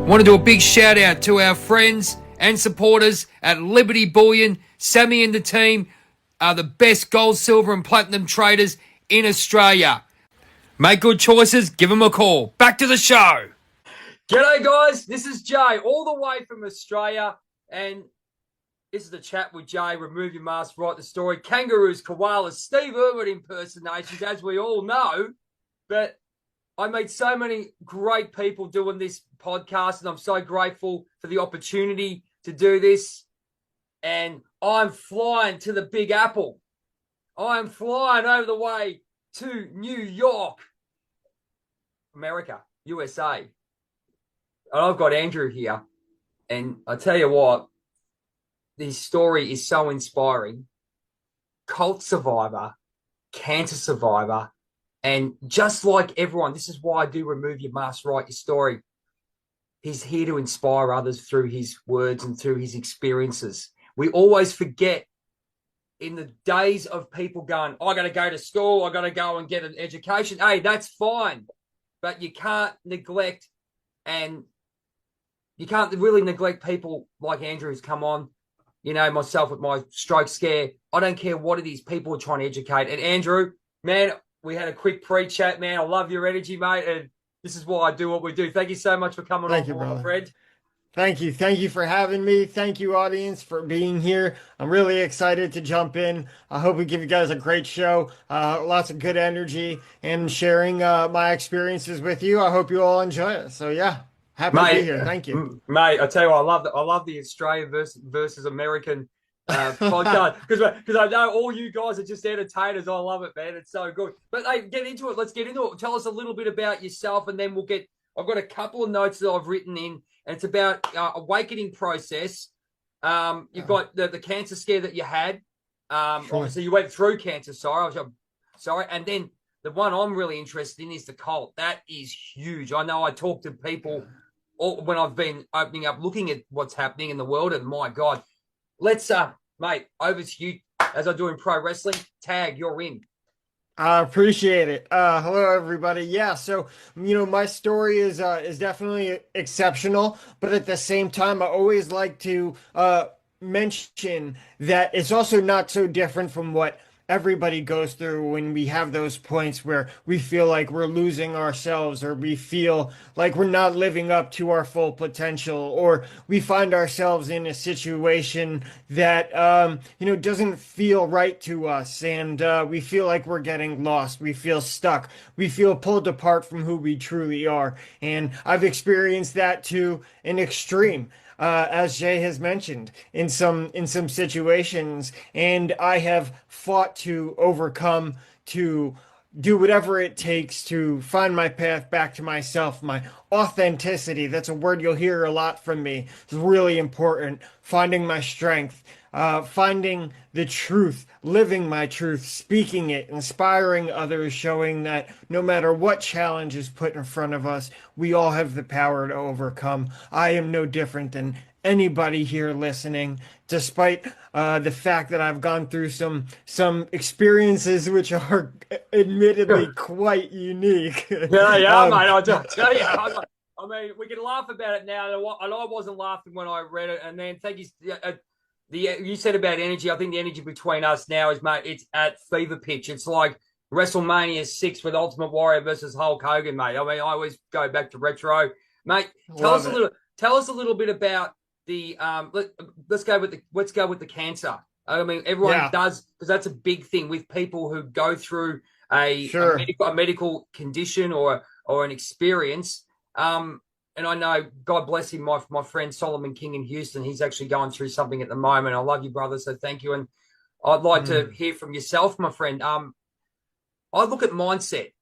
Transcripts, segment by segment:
Want to do a big shout out to our friends and supporters at Liberty Bullion. Sammy and the team are the best gold, silver and platinum traders in Australia. Make good choices, give them a call. Back to the show. G'day guys, this is Jay, all the way from Australia, and this is the chat with Jay. Remove your mask, write the story. Kangaroos, koalas, Steve Irwin impersonations, as we all know. But I meet so many great people doing this podcast, and I'm so grateful for the opportunity to do this. And I'm flying to the Big Apple. I'm flying over the way to New York, America, USA. And I've got Andrew here. And I tell you what, this story is so inspiring. Cult survivor, cancer survivor, and just like everyone, this is why I do Remove Your Mask, Write Your Story. He's here to inspire others through his words and through his experiences. We always forget in the days of people going, I got to go to school, I got to go and get an education. Hey, that's fine. But you can't neglect, and you can't really neglect people like Andrew who's come on. You know, myself with my stroke scare. I don't care what it is. People are trying to educate. And Andrew, man, we had a quick pre-chat, man. I love your energy, mate. And this is why I do what we do. Thank you so much for coming on, my friend. Thank you. Thank you for having me. Thank you, audience, for being here. I'm really excited to jump in. I hope we give you guys a great show. Lots of good energy and sharing my experiences with you. I hope you all enjoy it. So, yeah. Happy to be here. Thank you, mate. I tell you what, I love the Australian versus American podcast because I know all you guys are just entertainers. I love it, man. It's so good. But hey, get into it. Let's get into it. Tell us a little bit about yourself, and then we'll get. I've got a couple of notes that I've written in, and it's about awakening process. You've got the cancer scare that you had. Sure. Obviously, you went through cancer. Sorry, and then the one I'm really interested in is the cult. That is huge. I know I talk to people. When I've been opening up, looking at what's happening in the world, and my God, let's, mate, over to you. As I do in pro wrestling, tag, you're in. I appreciate it. Hello, everybody. Yeah, so, my story is definitely exceptional, but at the same time, I always like to mention that it's also not so different from what everybody goes through when we have those points where we feel like we're losing ourselves, or we feel like we're not living up to our full potential, or we find ourselves in a situation that doesn't feel right to us, and we feel like we're getting lost, we feel stuck, we feel pulled apart from who we truly are. And I've experienced that to an extreme. As Jay has mentioned, in some situations, and I have fought to overcome, to do whatever it takes to find my path back to myself, my authenticity. That's a word you'll hear a lot from me. It's really important. Finding my strength, finding the truth, living my truth, speaking it, inspiring others, showing that no matter what challenge is put in front of us, we all have the power to overcome. I am no different than anybody here listening, despite the fact that I've gone through some experiences which are admittedly quite unique. Mate. I'll tell you. I mean, we can laugh about it now, and I wasn't laughing when I read it. And then thank you. You said about energy. I think the energy between us now is, mate, it's at fever pitch. It's like WrestleMania 6 with Ultimate Warrior versus Hulk Hogan, mate. I mean, I always go back to retro, mate. Tell us a little bit about the let's go with the cancer. I mean, everyone does, because that's a big thing with people who go through a medical condition or an experience. And I know, God bless him, my friend Solomon King in Houston, he's actually going through something at the moment. I love you, brother, so thank you. And I'd like to hear from yourself, my friend. I look at mindset.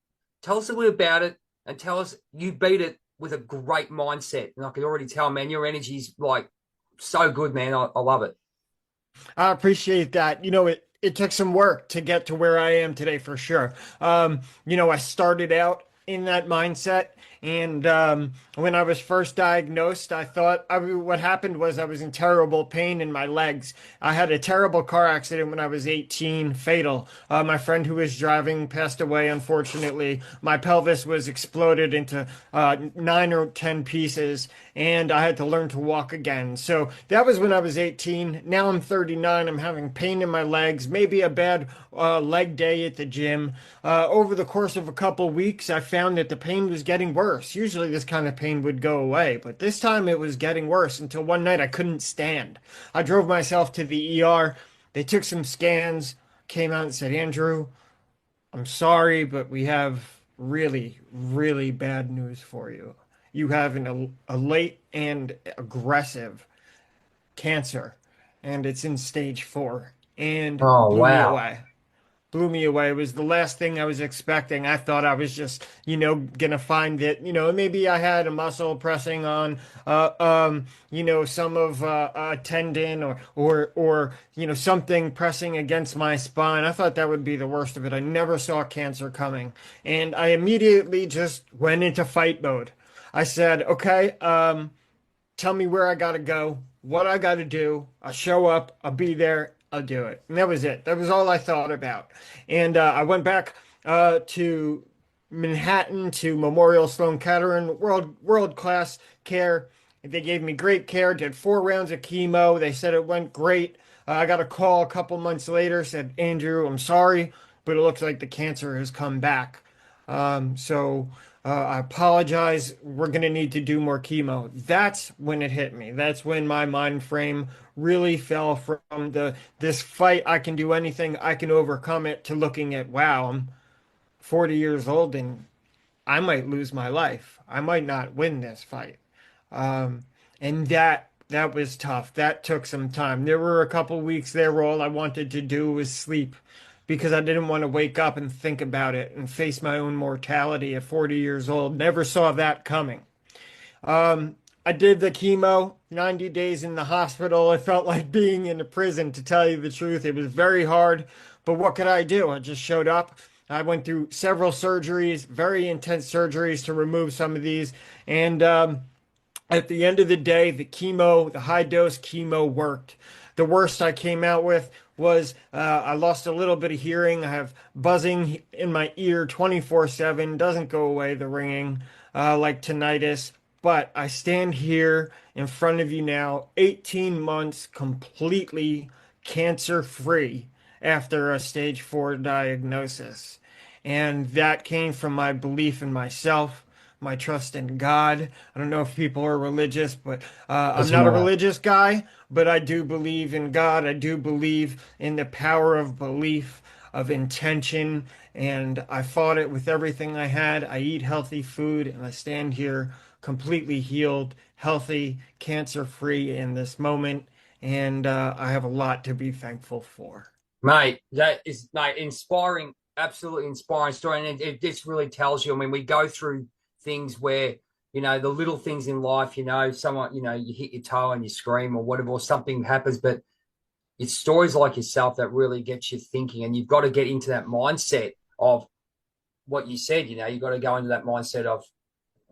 Tell us a little about it, and tell us you beat it with a great mindset. And I can already tell, man, your energy's like so good, man. I love it. I appreciate that. It took some work to get to where I am today, for sure. I started out in that mindset, And when I was first diagnosed, I thought what happened was I was in terrible pain in my legs. I had a terrible car accident when I was 18, fatal. My friend who was driving passed away, unfortunately. My pelvis was exploded into 9 or 10 pieces, and I had to learn to walk again. So that was when I was 18. Now I'm 39. I'm having pain in my legs, maybe a bad leg day at the gym. Over the course of a couple weeks, I found that the pain was getting worse. Usually, this kind of pain would go away, but this time it was getting worse until one night I couldn't stand. I drove myself to the ER. They took some scans, came out and said, Andrew, I'm sorry, but we have really, really bad news for you. You have a late and aggressive cancer, and it's in stage 4, and Oh, blew me wow. away. Blew me away. It was the last thing I was expecting. I thought I was just, gonna find it. Maybe I had a muscle pressing on, some of a tendon or something pressing against my spine. I thought that would be the worst of it. I never saw cancer coming, and I immediately just went into fight mode. I said, okay, tell me where I gotta go, what I gotta do. I'll show up, I'll be there, I'll do it. And that was it. That was all I thought about. And I went back to Manhattan to Memorial Sloan Kettering, world class care. They gave me great care, did 4 rounds of chemo. They said it went great. I got a call a couple months later, said, Andrew, I'm sorry, but it looks like the cancer has come back. So I apologize. We're going to need to do more chemo. That's when it hit me. That's when my mind frame really fell from this fight, I can do anything, I can overcome it, to looking at, wow, I'm 40 years old and I might lose my life. I might not win this fight. Um, and that was tough. That took some time. There were a couple weeks there where all I wanted to do was sleep because I didn't want to wake up and think about it and face my own mortality at 40 years old. Never saw that coming. I did the chemo, 90 days in the hospital. It felt like being in a prison, to tell you the truth. It was very hard, but what could I do? I just showed up. I went through several surgeries, very intense surgeries to remove some of these. And at the end of the day, the high dose chemo worked. The worst I came out with was I lost a little bit of hearing. I have buzzing in my ear 24/7. Doesn't go away, the ringing, like tinnitus. But I stand here in front of you now, 18 months completely cancer free after a stage 4 diagnosis. And that came from my belief in myself, my trust in God. I don't know if people are religious, but I'm Doesn't not a matter. religious guy, but I do believe in God. I do believe in the power of belief, of intention, and I fought it with everything I had. I eat healthy food, and I stand here completely healed, healthy, cancer-free in this moment, and I have a lot to be thankful for. Mate, that is, mate, inspiring, absolutely inspiring story. And it just really tells you, I mean, we go through things where, the little things in life, someone, you hit your toe and you scream or whatever, or something happens, but it's stories like yourself that really get you thinking. And you've got to get into that mindset of what you said, you've got to go into that mindset of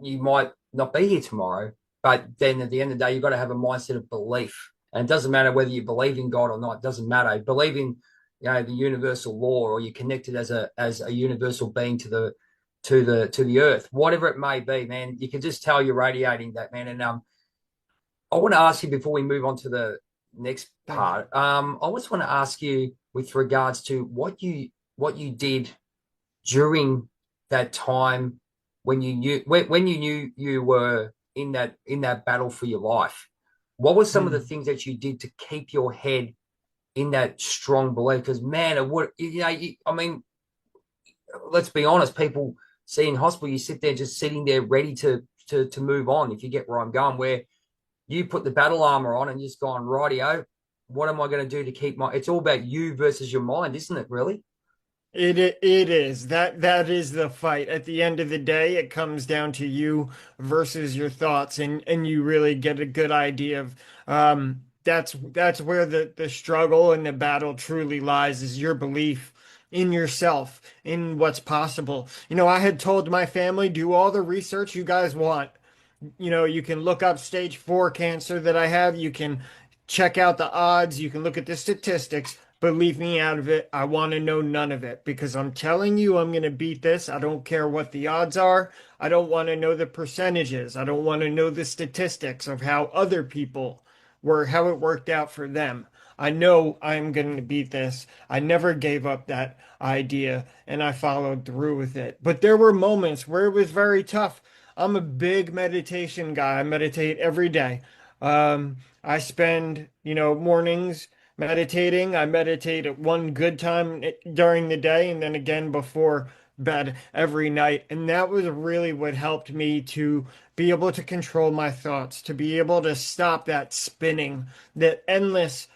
you might not be here tomorrow, but then at the end of the day, you've got to have a mindset of belief. And it doesn't matter whether you believe in God or not. It doesn't matter. Believe in, the universal law, or you're connected as a universal being to the earth, whatever it may be, man. You can just tell you're radiating that, man. And I want to ask you before we move on to the next Thank you. part. I just want to ask you with regards to what you did during that time when you knew you were in that battle for your life. What were some of the Hmm. things that you did to keep your head in that strong belief? Because man, it would, I mean, let's be honest, people see in hospital, you sit there just sitting there ready to move on. If you get where I'm going, where you put the battle armor on and just gone, rightio, what am I going to do to keep my? It's all about you versus your mind, isn't it? Really? It is that is the fight. At the end of the day, it comes down to you versus your thoughts, and you really get a good idea of that's where the struggle and the battle truly lies, is your belief in yourself, in what's possible. I had told my family, do all the research you guys want. You can look up stage 4 cancer that I have. You can check out the odds. You can look at the statistics, but leave me out of it. I want to know none of it because I'm telling you, I'm going to beat this. I don't care what the odds are. I don't want to know the percentages. I don't want to know the statistics of how other people were, how it worked out for them. I know I'm going to beat this. I never gave up that idea and I followed through with it. But there were moments where it was very tough. I'm a big meditation guy. I meditate every day. I spend, mornings meditating. I meditate at one good time during the day and then again before bed every night. And that was really what helped me to be able to control my thoughts, to be able to stop that spinning, that endless,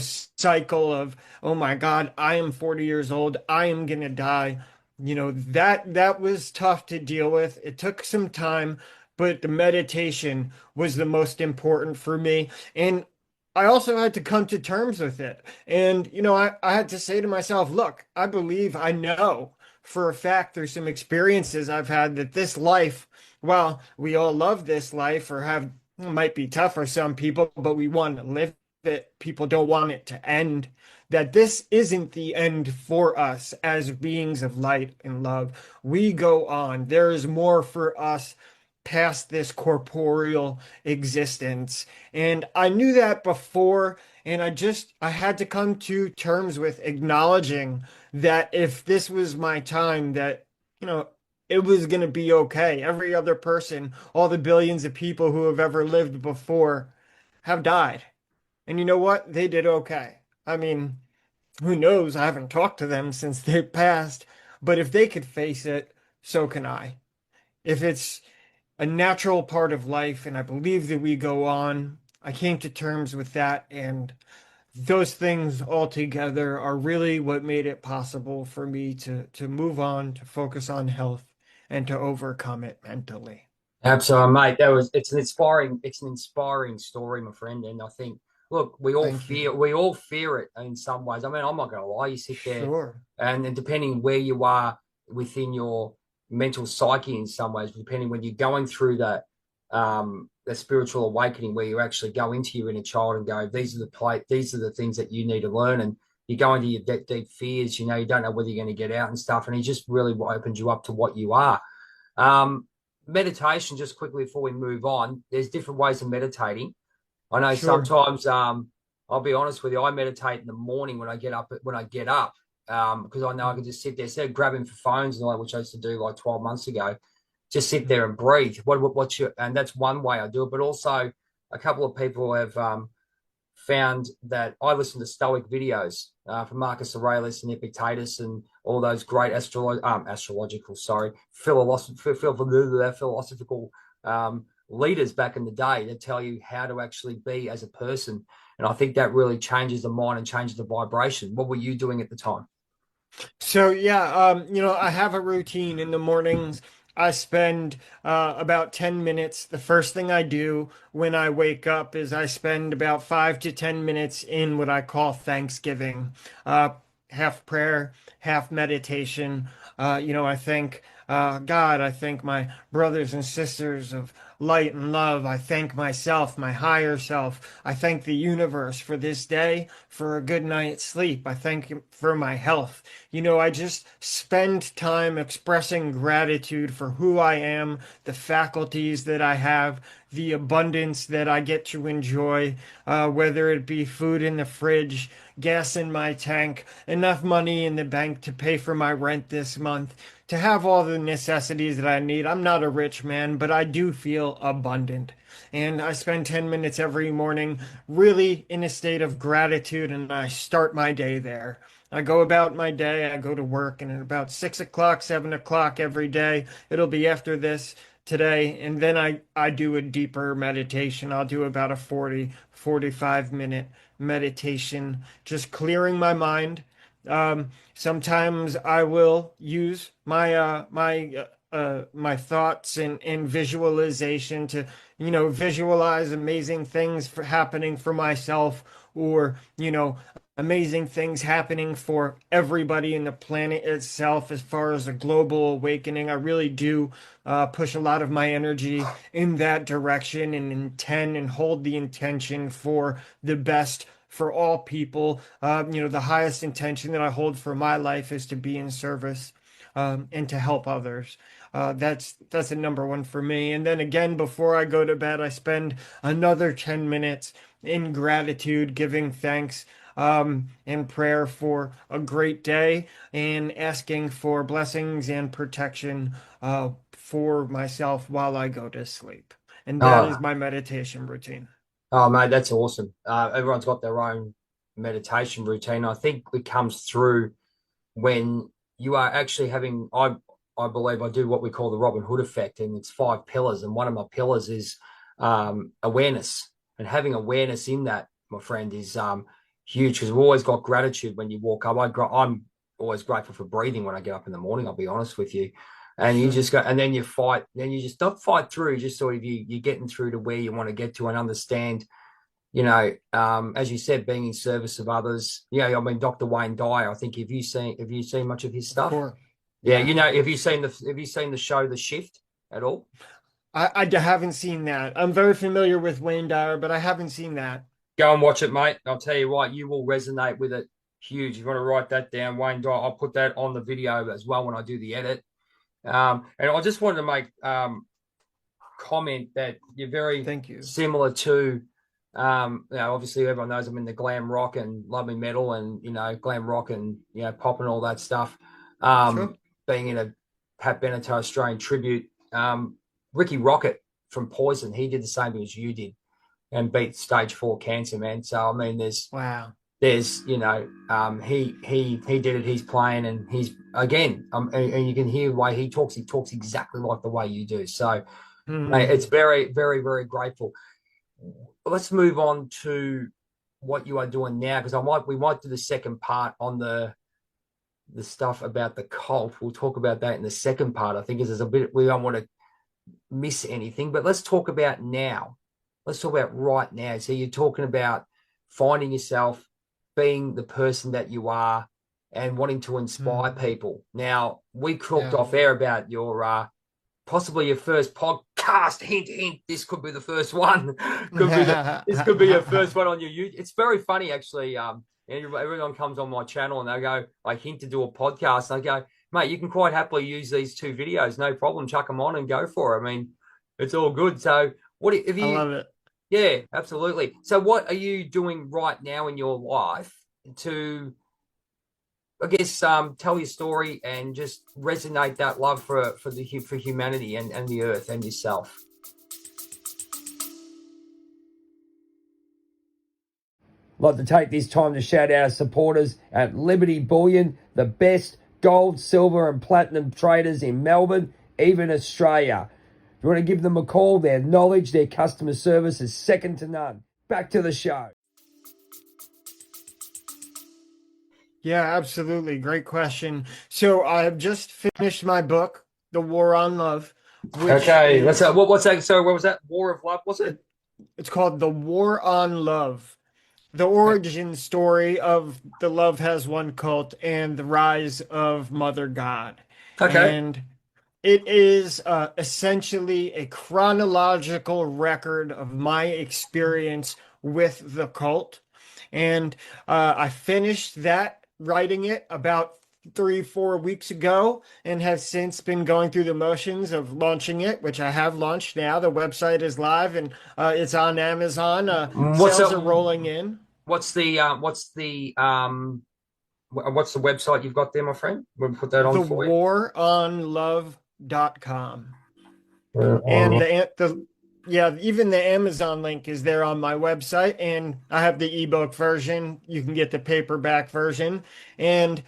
cycle of, oh my God, I am 40 years old. I am gonna die. That was tough to deal with. It took some time, but the meditation was the most important for me. And I also had to come to terms with it. And, I had to say to myself, look, I believe I know for a fact through some experiences I've had that this life, well, we all love this life or have, it might be tough for some people, but we want to live it. People don't want it to end. That this isn't the end for us as beings of light and love. We go on. There is more for us past this corporeal existence. And I knew that before, and I had to come to terms with acknowledging that if this was my time, that, it was going to be okay. Every other person, all the billions of people who have ever lived before have died. And you know what? They did okay. I mean, who knows? I haven't talked to them since they passed, but if they could face it, so can I. If it's a natural part of life, and I believe that we go on. I came to terms with that, and those things all together are really what made it possible for me to move on, to focus on health, and to overcome it mentally. Absolutely, mate. It's an inspiring story, my friend. And I think, look, we all Thank you. fear we all fear it in some ways. I mean, I'm not gonna lie, you sit there Sure, and then depending where you are within your mental psyche in some ways, depending when you're going through the spiritual awakening where you actually go into your inner child and go, these are the things that you need to learn. And you go into your deep fears, you don't know whether you're going to get out and stuff. And he just really opens you up to what you are. Um, Meditation, just quickly before we move on, there's different ways of meditating. I know sure. sometimes, I'll be honest with you, I meditate in the morning when I get up, because I know I can just sit there instead of grabbing for phones and all that, which I used to do like 12 months ago. Just sit there and breathe. And that's one way I do it. But also, a couple of people have found that I listen to Stoic videos from Marcus Aurelius and Epictetus and all those great philosophical leaders back in the day that tell you how to actually be as a person. And I think that really changes the mind and changes the vibration. What were you doing at the time? So yeah, I have a routine in the mornings. I spend about 10 minutes. The first thing I do when I wake up is I spend about 5 to 10 minutes in what I call Thanksgiving. Uh, Half prayer, half meditation. I thank God. I thank my brothers and sisters of light and love. I thank myself, my higher self. I thank the universe for this day, for a good night's sleep. I thank him for my health. I just spend time expressing gratitude for who I am, the faculties that I have, the abundance that I get to enjoy, whether it be food in the fridge, gas in my tank, enough money in the bank to pay for my rent this month, to have all the necessities that I need. I'm not a rich man, but I do feel abundant. And I spend 10 minutes every morning really in a state of gratitude, and I start my day there. I go about my day, I go to work, and at about 6 o'clock, 7 o'clock every day, it'll be after this today, and then I do a deeper meditation. I'll do about a 45 minute meditation, just clearing my mind. Sometimes I will use my thoughts and visualization to, visualize amazing things for happening for myself, or, amazing things happening for everybody in the planet itself as far as a global awakening. I really do push a lot of my energy in that direction and intend and hold the intention for the best for all people. The highest intention that I hold for my life is to be in service and to help others. That's a number one for me. And then again, before I go to bed, I spend another 10 minutes in gratitude, giving thanks and prayer for a great day and asking for blessings and protection for myself while I go to sleep. And that is Oh, my meditation routine. oh, mate, that's awesome. Everyone's got their own meditation routine. I think it comes through when you are actually having. I believe I do what we call the Robin Hood effect, and it's 5 pillars. And one of my pillars is awareness, and having awareness in that, my friend, is huge because we've always got gratitude when you walk up. I'm always grateful for breathing when I get up in the morning. I'll be honest with you. And you Sure. just go, and then you fight. Then you just not fight through. Just sort of you're getting through to where you want to get to and understand. As you said, being in service of others. Yeah, I mean, Dr. Wayne Dyer. I think have you seen much of his Of stuff? course. Yeah, Yeah. have you seen the show The Shift at all? I haven't seen that. I'm very familiar with Wayne Dyer, but I haven't seen that. Go and watch it, mate. I'll tell you what, you will resonate with it huge. If you want to write that down, Wayne Dyer, I'll put that on the video as well when I do the edit. And I just wanted to make comment that you're very Thank you. similar to, obviously everyone knows I'm in the glam rock and love me metal and, glam rock and, pop and all that stuff. Sure. Being in a Pat Benatar Australian tribute, Ricky Rocket from Poison, he did the same thing as you did and beat stage 4 cancer, man. So, I mean, Wow. he did it, he's playing, and he's again, and you can hear the way he talks exactly like the way you do. So, mate, Hmm. it's very, very, very grateful. Let's move on to what you are doing now, because we might do the second part on the stuff about the cult. We'll talk about that in the second part. I think is there's a bit we don't want to miss anything, but let's talk about now. Let's talk about right now. So you're talking about finding yourself, being the person that you are, and wanting to inspire Hmm. people. Now we talked Yeah. off air about your possibly your first podcast. Hint, hint. This could be the first one. This could be your first one on your YouTube. It's very funny, actually. Everyone comes on my channel and they go, I hint to do a podcast. And I go, mate, you can quite happily use these 2 videos, no problem. Chuck them on and go for it. I mean, it's all good. So, what have I you? love it. Yeah, absolutely. So, what are you doing right now in your life to, I guess, tell your story and just resonate that love for humanity and the earth and yourself? I'd like to take this time to shout out our supporters at Liberty Bullion, the best gold, silver, and platinum traders in Melbourne, even Australia. If you want to give them a call, their knowledge, their customer service is second to none. Back to the show. Yeah, absolutely. Great question. So I've just finished my book, The War on Love, which Okay, let's. is What's that? Sorry, what was that? War of Love, was it? it's called The War on Love. The origin story of the Love Has One cult and the rise of Mother God. Okay. And it is essentially a chronological record of my experience with the cult. And I finished that, writing it about 3, 4 weeks ago, and have since been going through the motions of launching it, which I have launched now. The website is live and it's on Amazon. What's Sales that? are rolling in. What's the website you've got there, my friend? We'll put that on for you. thewaronlove.com. We're And on. even the Amazon link is there on my website, and I have the ebook version. You can get the paperback version, and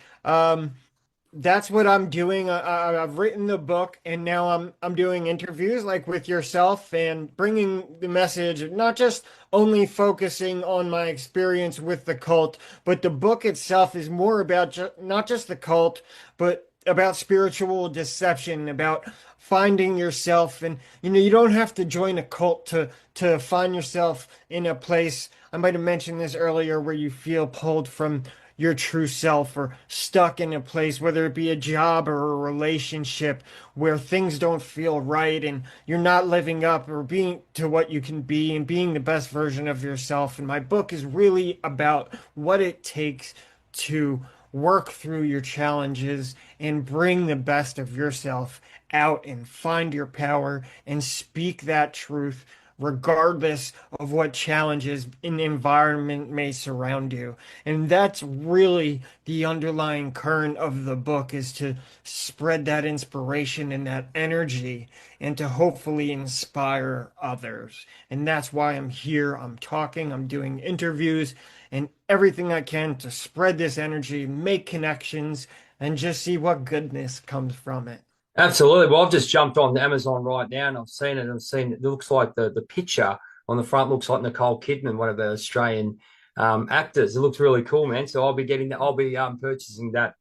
that's what I'm doing. I've written the book, and now I'm doing interviews like with yourself and bringing the message, not just only focusing on my experience with the cult, but the book itself is more about not just the cult, but about spiritual deception, about finding yourself. And you don't have to join a cult to find yourself in a place. I might have mentioned this earlier, where you feel pulled from your true self, or stuck in a place, whether it be a job or a relationship, where things don't feel right and you're not living up or being to what you can be and being the best version of yourself. And my book is really about what it takes to work through your challenges and bring the best of yourself out and find your power and speak that truth, regardless of what challenges in the environment may surround you. And that's really the underlying current of the book, is to spread that inspiration and that energy, and to hopefully inspire others. And that's why I'm here. I'm talking, I'm doing interviews and everything I can to spread this energy, make connections, and just see what goodness comes from it. Absolutely. Well, I've just jumped on Amazon right now and I've seen it. I've seen it looks like the picture on the front looks like Nicole Kidman, one of the Australian actors. It looks really cool, man. So I'll be getting that. I'll be purchasing that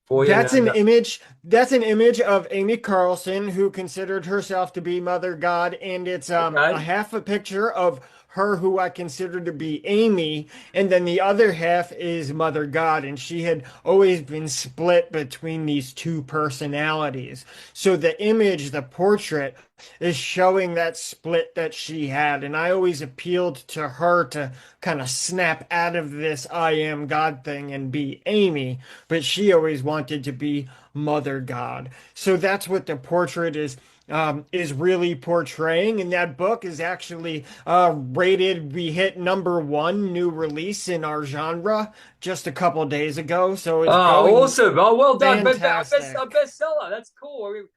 for you. That's an image. That's an image of Amy Carlson, who considered herself to be Mother God, and it's a Okay. half a picture of her, who I consider to be Amy, and then the other half is Mother God, and she had always been split between these two personalities. So the image, the portrait, is showing that split that she had, and I always appealed to her to kind of snap out of this I am God thing and be Amy, but she always wanted to be Mother God. So that's what the portrait is really portraying. And that book is actually rated. We hit #1 new release in our genre just a couple days ago, so it's Oh, going awesome. Oh, well done. But a fantastic. bestseller. That's cool. I mean,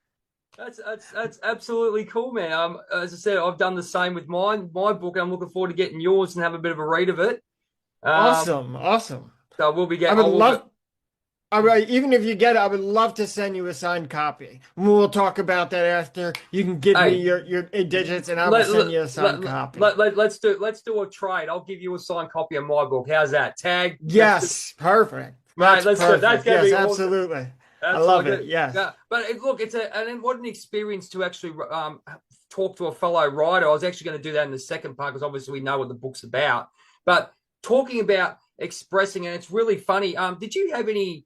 that's absolutely cool, man. As I said, I've done the same with my book. I'm looking forward to getting yours and have a bit of a read of it. Um, Awesome, awesome. so we'll be I getting. would I will. love All right, even if you get it, I would love to send you a signed copy. We'll talk about that after. You can give me Hey, your digits, and I will let, send let, you a signed copy. let's do a trade. I'll give you a signed copy of my book. How's that? Tag. Let's do, Yes, perfect. mate. That's Let's do it. That's perfect. gonna Yes, be awesome. absolutely. I love Absolutely it. good. Yes. Yeah, but look, what an experience to actually talk to a fellow writer. I was actually going to do that in the second part because obviously we know what the book's about. But talking about expressing, and it's really funny. Did you have any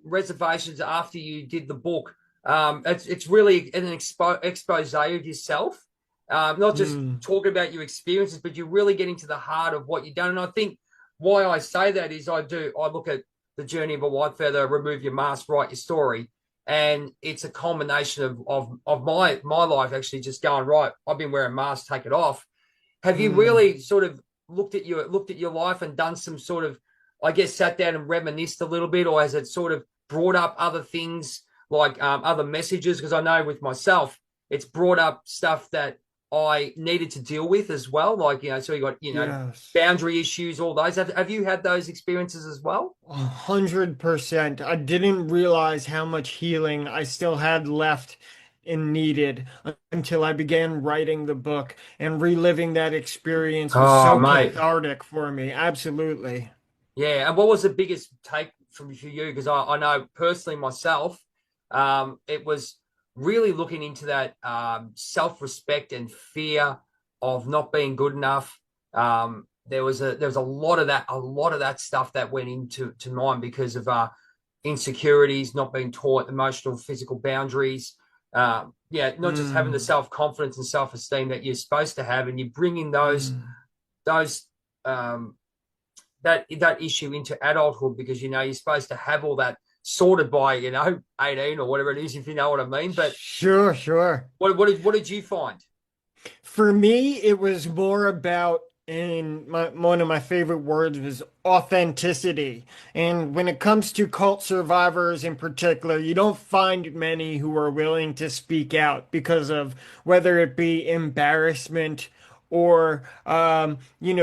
reservations after you did the book? It's really an expose of yourself, not just Hmm. talking about your experiences, but you're really getting to the heart of what you've done. And I think why I say that is I look at the journey of a Whitefeather, remove your mask, write your story. And it's a culmination of my life actually just going, right, I've been wearing masks, take it off. Have you Hmm. really sort of looked at your life and done some sort of, I guess, sat down and reminisced a little bit, or has it sort of brought up other things like other messages? Because I know with myself, it's brought up stuff that I needed to deal with as well. Like, so you got, Yes. boundary issues, all those. Have you had those experiences as well? 100%. I didn't realize how much healing I still had left and needed until I began writing the book, and reliving that experience was Oh, so mate. cathartic for me. Absolutely. Yeah. And what was the biggest take from for you? Because I know personally myself, it was really looking into that self-respect and fear of not being good enough. There was a lot of that stuff that went into mine because of insecurities, not being taught emotional, physical boundaries. Yeah, not just having the Mm, self-confidence and self-esteem that you're supposed to have, and you bring in mm. those um, that issue into adulthood because you're supposed to have all that sorted by 18 or whatever it is, if you know what I mean. But Sure, sure. what did you find? For me, it was more about, and one of my favorite words was authenticity. And when it comes to cult survivors in particular, you don't find many who are willing to speak out because of, whether it be embarrassment or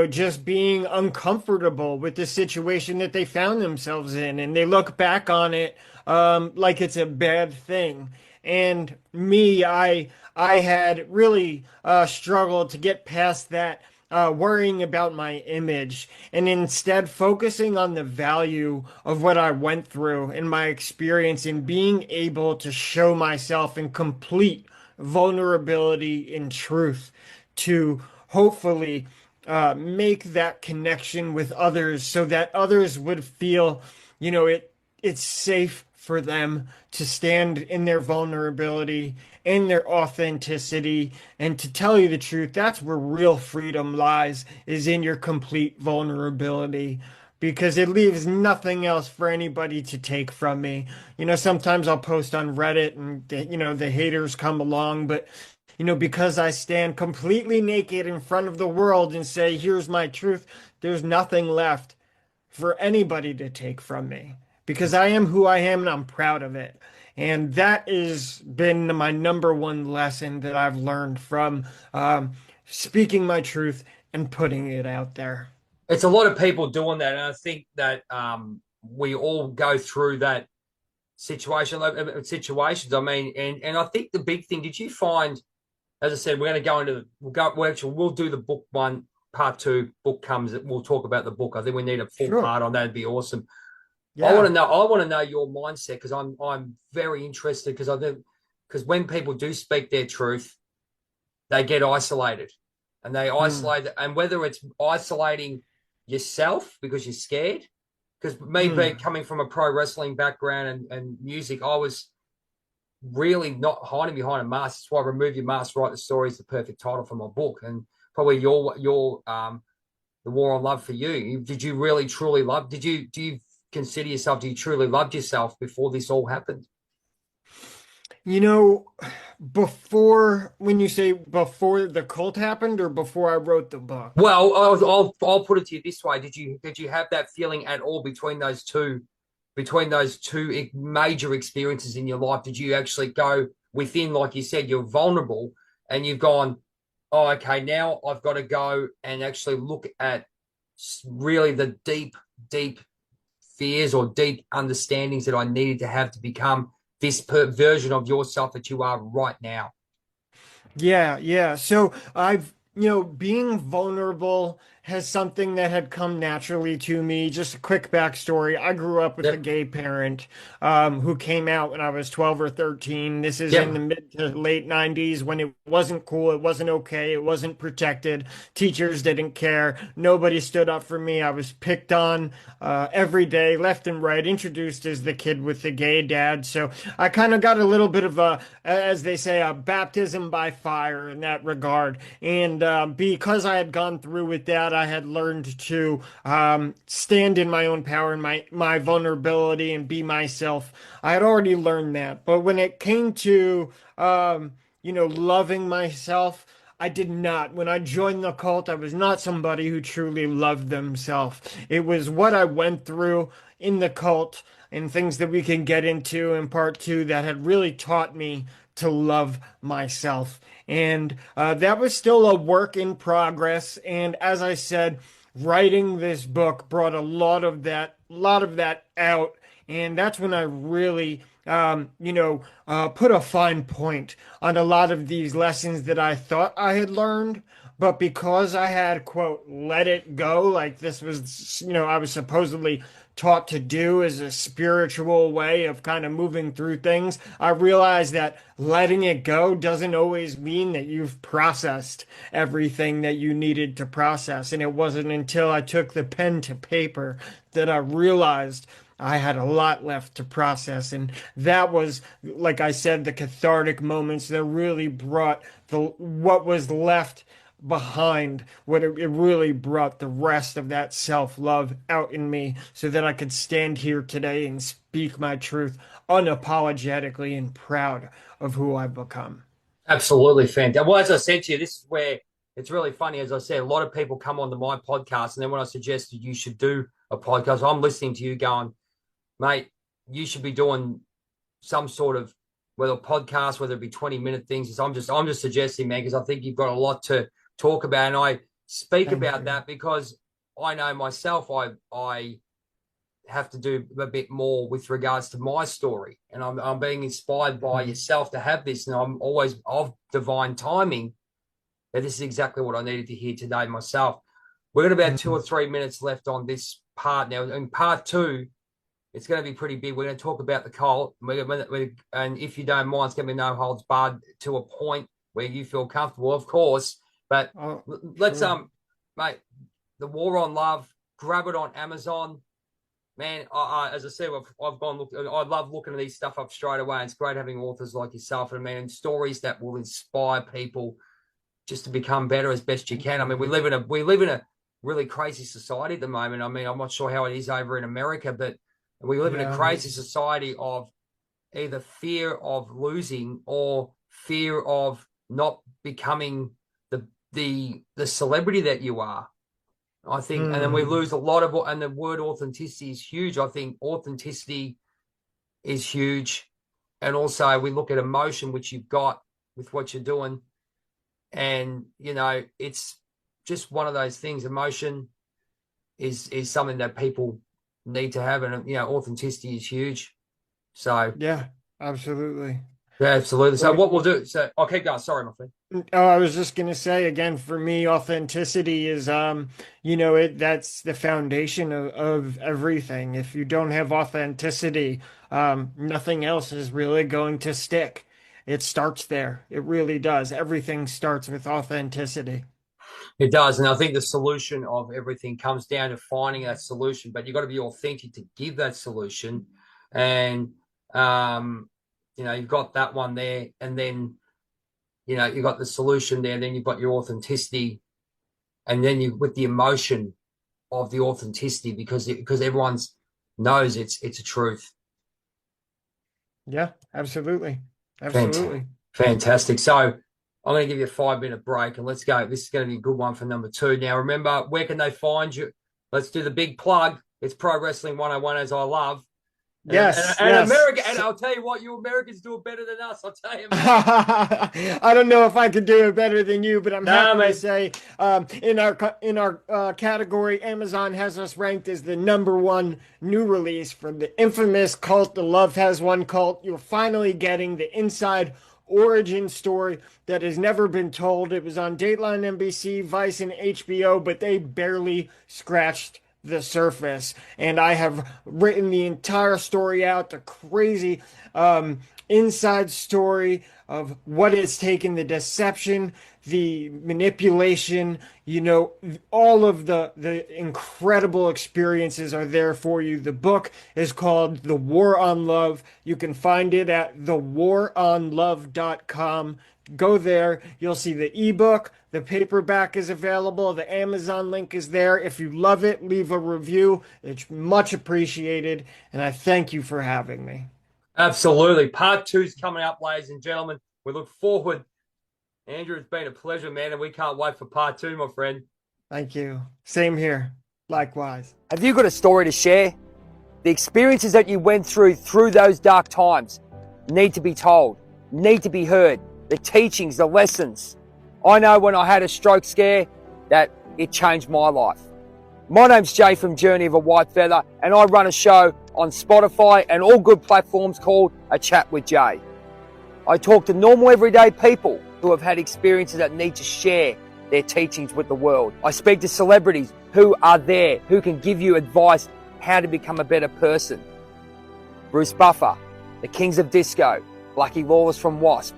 just being uncomfortable with the situation that they found themselves in, and they look back on it like it's a bad thing. And me, I had really struggled to get past that worrying about my image and instead focusing on the value of what I went through and my experience in being able to show myself in complete vulnerability and truth to hopefully make that connection with others so that others would feel, it's safe for them to stand in their vulnerability, in their authenticity, and to tell you the truth, that's where real freedom lies, is in your complete vulnerability. Because it leaves nothing else for anybody to take from me. Sometimes I'll post on Reddit and the haters come along, but because I stand completely naked in front of the world and say, here's my truth, there's nothing left for anybody to take from me because I am who I am and I'm proud of it. And that has been my number one lesson that I've learned from speaking my truth and putting it out there. It's a lot of people doing that, and I think that we all go through that situations. I mean, and I think the big thing. Did you find, as I said, we're going to go into we'll do the book one, part two. Book comes, we'll talk about the book. I think we need a full part on that. It'd be awesome. Yeah. I want to know your mindset because I'm very interested because when people do speak their truth, they get isolated, and they isolate, and whether it's isolating yourself because you're scared. Because being coming from a pro wrestling background and music, I was really not hiding behind a mask. That's why Remove Your Mask, Write the Story is the perfect title for my book, and probably your The War on Love for You. Did you really truly love? Do you consider yourself? Do you truly loved yourself before this all happened? You know, when you say before the cult happened or before I wrote the book? Well, I'll put it to you this way: did you have that feeling at all between those two major experiences in your life? Did you actually go within, like you said, you're vulnerable, and you've gone, oh, okay, now I've got to go and actually look at really the deep fears or deep understandings that I needed to have to become this version of yourself that you are right now? Yeah, yeah. So being vulnerable has something that had come naturally to me. Just a quick backstory. I grew up with a gay parent who came out when I was 12 or 13. This is in the mid to late 90s when it wasn't cool, it wasn't okay, it wasn't protected. Teachers didn't care. Nobody stood up for me. I was picked on every day, left and right, introduced as the kid with the gay dad. So I kind of got a little bit of as they say, a baptism by fire in that regard. And because I had gone through with that, I had learned to stand in my own power and my vulnerability and be myself. I had already learned that. But when it came to, loving myself, I did not. When I joined the cult, I was not somebody who truly loved themselves. It was what I went through in the cult and things that we can get into in part two that had really taught me to love myself. And that was still a work in progress. And as I said, writing this book brought a lot of that out. And that's when I really, put a fine point on a lot of these lessons that I thought I had learned. But because I had, quote, let it go, like this was, I was supposedly taught to do as a spiritual way of kind of moving through things, I realized that letting it go doesn't always mean that you've processed everything that you needed to process. And it wasn't until I took the pen to paper that I realized I had a lot left to process. And that was, like I said, the cathartic moments that really brought what was left behind, it really brought the rest of that self-love out in me so that I could stand here today and speak my truth unapologetically and proud of who I've become. Absolutely fantastic. Well, as I said to you, this is where it's really funny. As I said, a lot of people come onto my podcast, and then when I suggested you should do a podcast, I'm listening to you going, mate, you should be doing some sort of, whether a podcast, whether it be 20-minute things. I'm just suggesting, man, because I think you've got a lot to talk about. And I speak about that because I know myself, I have to do a bit more with regards to my story. And I'm being inspired by yourself to have this. And I'm always of divine timing. that this is exactly what I needed to hear today myself. We've got about 2 or 3 minutes left on this part now. In part 2, it's going to be pretty big. We're going to talk about the Colt, and if you don't mind, it's going to be no holds barred to a point where you feel comfortable, of course. But let's mate, the War on Love. Grab it on Amazon, man. As I said, I've gone look. I love looking at these stuff up straight away. It's great having authors like yourself and stories that will inspire people just to become better as best you can. I mean, we live in a really crazy society at the moment. I mean, I'm not sure how it is over in America, but we live in a crazy society of either fear of losing or fear of not becoming the celebrity that you are. I think, and then we lose a lot of, and the word authenticity is huge. I think authenticity is huge. And also we look at emotion, which you've got with what you're doing. And, it's just one of those things. Emotion is something that people need to have. And, authenticity is huge. So. Yeah, absolutely. Yeah, absolutely. So what we'll do, I'll keep going. Sorry, my friend. Oh, I was just going to say again, for me, authenticity is, that's the foundation of everything. If you don't have authenticity, nothing else is really going to stick. It starts there. It really does. Everything starts with authenticity. It does. And I think the solution of everything comes down to finding that solution, but you've got to be authentic to give that solution. And, you've got that one there, and then, you've got the solution there, then you've got your authenticity, and then with the emotion of the authenticity, because everyone knows it's a truth. Yeah, absolutely. Absolutely. Fantastic. So I'm going to give you a 5-minute break, and let's go. This is going to be a good one for number 2. Now, remember, where can they find you? Let's do the big plug. It's Pro Wrestling 101, as I love. Yes, and yes. America, and I'll tell you what, you Americans do it better than us. I'll tell you. I don't know if I could do it better than you, but I'm happy to say, in our category, Amazon has us ranked as the #1 new release for the infamous cult, The Love Has One Cult. You're finally getting the inside origin story that has never been told. It was on Dateline, NBC, Vice, and HBO, but they barely scratched the surface, and I have written the entire story out, the crazy inside story of what it's taken, the deception, the manipulation, all of the incredible experiences are there for you. The book is called The War on Love. You can find it at thewaronlove.com. Go there. You'll see the ebook. The paperback is available. The Amazon link is there. If you love it, leave a review. It's much appreciated. And I thank you for having me. Absolutely. Part 2 is coming up, ladies and gentlemen. We look forward. Andrew, it's been a pleasure, man, and we can't wait for part 2, my friend. Thank you. Same here. Likewise. Have you got a story to share? The experiences that you went through those dark times need to be told, need to be heard. The teachings, the lessons. I know when I had a stroke scare that it changed my life. My name's Jay from Journey of a Whitefeather, and I run a show on Spotify and all good platforms called A Chat with Jay. I talk to normal everyday people who have had experiences that need to share their teachings with the world. I speak to celebrities who are there, who can give you advice how to become a better person. Bruce Buffer, the Kings of Disco, Lucky Lawless from Wasp.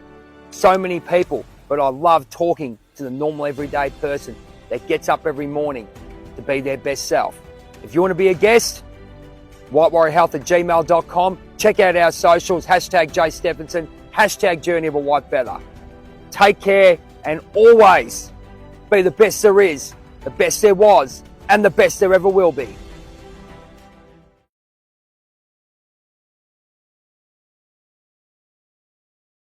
So many people, but I love talking to the normal everyday person that gets up every morning to be their best self. If you want to be a guest, whitewarriorhealth@gmail.com. Check out our socials, #JayStephenson, #Journey of a Whitefeather. Take care and always be the best there is, the best there was, and the best there ever will be.